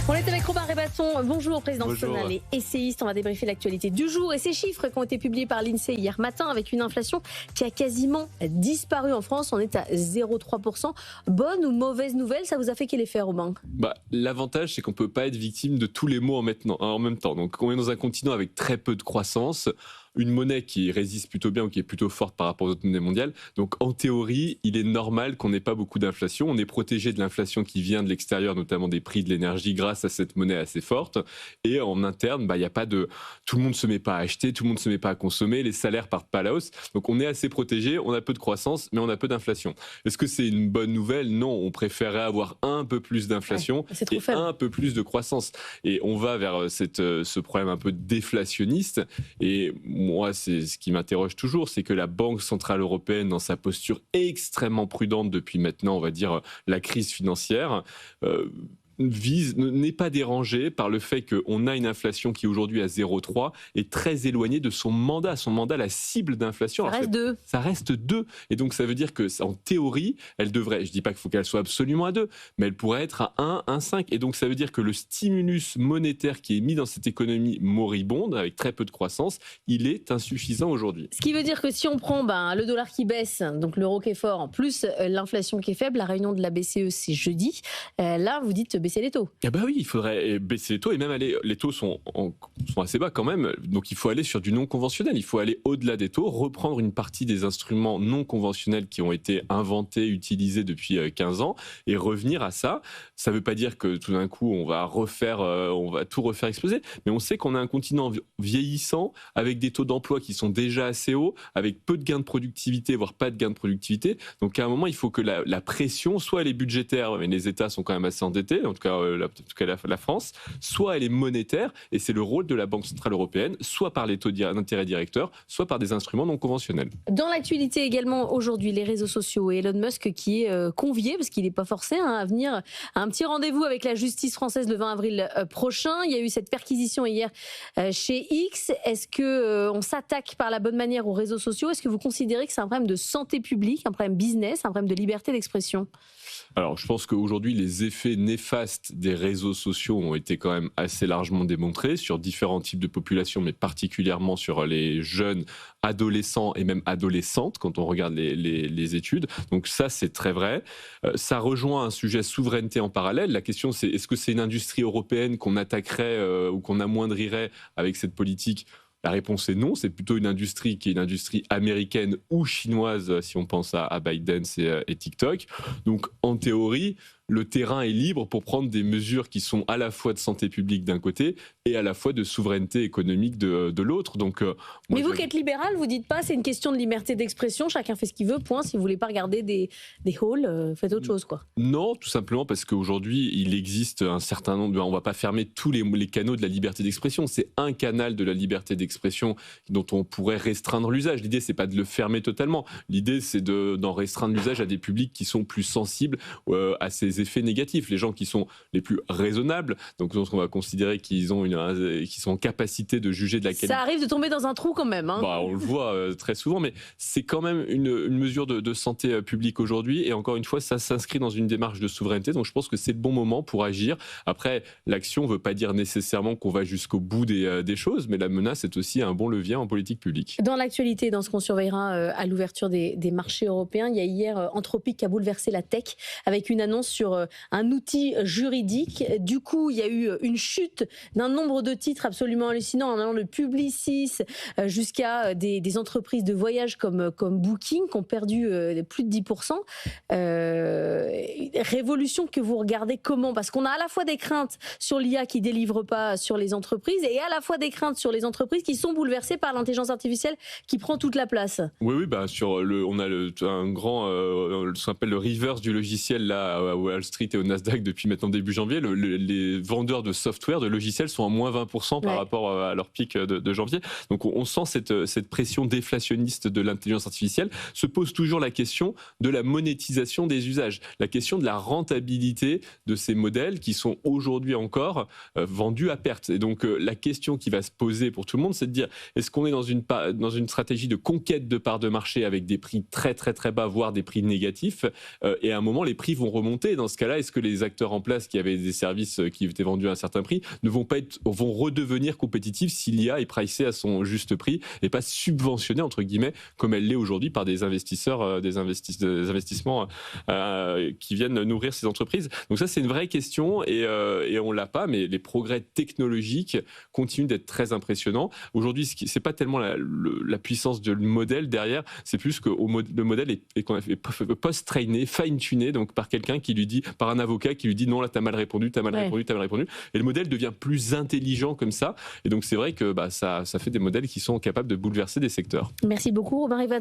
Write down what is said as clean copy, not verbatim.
On est avec Robin Rébasson. Bonjour, président Bonjour. Sonal et essayiste. On va débriefer l'actualité du jour et ces chiffres qui ont été publiés par l'INSEE hier matin avec une inflation qui a quasiment disparu en France. On est à 0,3%. Bonne ou mauvaise nouvelle, ça vous a fait quel effet, Robin ? L'avantage, c'est qu'on ne peut pas être victime de tous les maux en même temps. Donc, on est dans un continent avec très peu de croissance, une monnaie qui résiste plutôt bien ou qui est plutôt forte par rapport aux autres monnaies mondiales. Donc, en théorie, il est normal qu'on n'ait pas beaucoup d'inflation. On est protégé de l'inflation qui vient de l'extérieur, notamment des prix de l'énergie, grâce à cette monnaie assez forte. Et en interne, il y a pas de... tout le monde ne se met pas à acheter, tout le monde ne se met pas à consommer, les salaires partent pas à la hausse. Donc, on est assez protégé, on a peu de croissance, mais on a peu d'inflation. Est-ce que c'est une bonne nouvelle ? Non, on préférerait avoir un peu plus d'inflation et un peu plus de croissance. Et on va vers ce problème un peu déflationniste. Et moi, c'est ce qui m'interroge toujours, c'est que la Banque Centrale Européenne, dans sa posture extrêmement prudente depuis maintenant, on va dire, la crise financière, n'est pas dérangé par le fait qu'on a une inflation qui aujourd'hui à 0,3 est très éloignée de son mandat. Son mandat, la cible d'inflation, ça reste 2. Et donc ça veut dire que en théorie, elle devrait, je dis pas qu'il faut qu'elle soit absolument à 2, mais elle pourrait être à 1, 1,5. Et donc ça veut dire que le stimulus monétaire qui est mis dans cette économie moribonde, avec très peu de croissance, il est insuffisant aujourd'hui. Ce qui veut dire que si on prend le dollar qui baisse, donc l'euro qui est fort, plus l'inflation qui est faible, la réunion de la BCE c'est jeudi, là vous dites baisser les taux. Oui, il faudrait baisser les taux et même les taux sont assez bas quand même, donc il faut aller sur du non conventionnel, il faut aller au-delà des taux, reprendre une partie des instruments non conventionnels qui ont été inventés, utilisés depuis 15 ans et revenir à ça. Ça ne veut pas dire que tout d'un coup on va tout refaire exploser, mais on sait qu'on a un continent vieillissant avec des taux d'emploi qui sont déjà assez hauts, avec peu de gains de productivité, voire pas de gains de productivité. Donc à un moment il faut que la pression, soit elle est budgétaire, mais les États sont quand même assez endettés, en tout cas la France, soit elle est monétaire, et c'est le rôle de la Banque Centrale Européenne, soit par les taux d'intérêt directeurs, soit par des instruments non conventionnels. Dans l'actualité également aujourd'hui, les réseaux sociaux et Elon Musk qui est convié, parce qu'il n'est pas forcé à venir à un petit rendez-vous avec la justice française le 20 avril prochain. Il y a eu cette perquisition hier chez X. Est-ce qu'on s'attaque par la bonne manière aux réseaux sociaux ? Est-ce que vous considérez que c'est un problème de santé publique, un problème business, un problème de liberté d'expression ? Alors, je pense qu'aujourd'hui, les effets néfastes des réseaux sociaux ont été quand même assez largement démontrés sur différents types de populations, mais particulièrement sur les jeunes adolescents et même adolescentes, quand on regarde les études. Donc ça, c'est très vrai. Ça rejoint un sujet souveraineté en parallèle. La question, c'est est-ce que c'est une industrie européenne qu'on attaquerait ou qu'on amoindrirait avec cette politique ? La réponse est non, c'est plutôt une industrie qui est une industrie américaine ou chinoise, si on pense à ByteDance et TikTok. Donc, en théorie, le terrain est libre pour prendre des mesures qui sont à la fois de santé publique d'un côté et à la fois de souveraineté économique de l'autre. Donc, mais vous qui êtes libéral, vous dites pas c'est une question de liberté d'expression, chacun fait ce qu'il veut, point. Si vous voulez pas regarder des halls, faites autre chose, quoi. Non, tout simplement parce qu'aujourd'hui, il existe un certain nombre, on va pas fermer tous les canaux de la liberté d'expression. C'est un canal de la liberté d'expression dont on pourrait restreindre l'usage. L'idée, c'est pas de le fermer totalement. L'idée, c'est d'en restreindre l'usage à des publics qui sont plus sensibles à ces effets négatifs. Les gens qui sont les plus raisonnables, donc on va considérer qu'ils sont en capacité de juger de la qualité. Ça arrive de tomber dans un trou quand même. On le voit très souvent, mais c'est quand même une mesure de santé publique aujourd'hui. Et encore une fois, ça s'inscrit dans une démarche de souveraineté. Donc je pense que c'est le bon moment pour agir. Après, l'action ne veut pas dire nécessairement qu'on va jusqu'au bout des choses, mais la menace est aussi un bon levier en politique publique. Dans l'actualité, dans ce qu'on surveillera à l'ouverture des marchés européens, il y a hier Anthropic qui a bouleversé la tech avec une annonce sur un outil juridique. Du coup, il y a eu une chute d'un nombre de titres absolument hallucinant, en allant de Publicis jusqu'à des entreprises de voyage comme Booking qui ont perdu plus de 10%. Révolution que vous regardez comment ? Parce qu'on a à la fois des craintes sur l'IA qui délivre pas sur les entreprises et à la fois des craintes sur les entreprises qui sont bouleversées par l'intelligence artificielle qui prend toute la place. Oui, on a un grand, ce qu'on appelle le reverse du logiciel là à Wall Street et au Nasdaq depuis maintenant début janvier. Les vendeurs de software, de logiciels sont à moins 20% par rapport à leur pic de janvier. Donc on sent cette pression déflationniste de l'intelligence artificielle. Se pose toujours la question de la monétisation des usages, la question de la rentabilité de ces modèles qui sont aujourd'hui encore vendus à perte. Et donc la question qui va se poser pour tout le monde, c'est de dire est-ce qu'on est dans une stratégie de conquête de parts de marché avec des prix très très très bas, voire des prix négatifs, et à un moment les prix vont remonter dans ce cas-là, est-ce que les acteurs en place qui avaient des services qui étaient vendus à un certain prix vont redevenir compétitifs si l'IA est pricée à son juste prix et pas subventionnée entre guillemets comme elle l'est aujourd'hui par des investisseurs, des investissements qui viennent nourrir ces entreprises. Donc ça, c'est une vraie question et on l'a pas, mais les progrès technologiques continuent d'être très impressionnants. Aujourd'hui, c'est pas tellement la puissance du modèle derrière, c'est plus que le modèle est post-trainé, fine-tuné, donc par quelqu'un qui lui dit, par un avocat qui lui dit non, là t'as mal répondu, t'as mal répondu, t'as mal répondu. Et le modèle devient plus intelligent comme ça. Et donc c'est vrai que ça fait des modèles qui sont capables de bouleverser des secteurs. Merci beaucoup, Robin Rivard.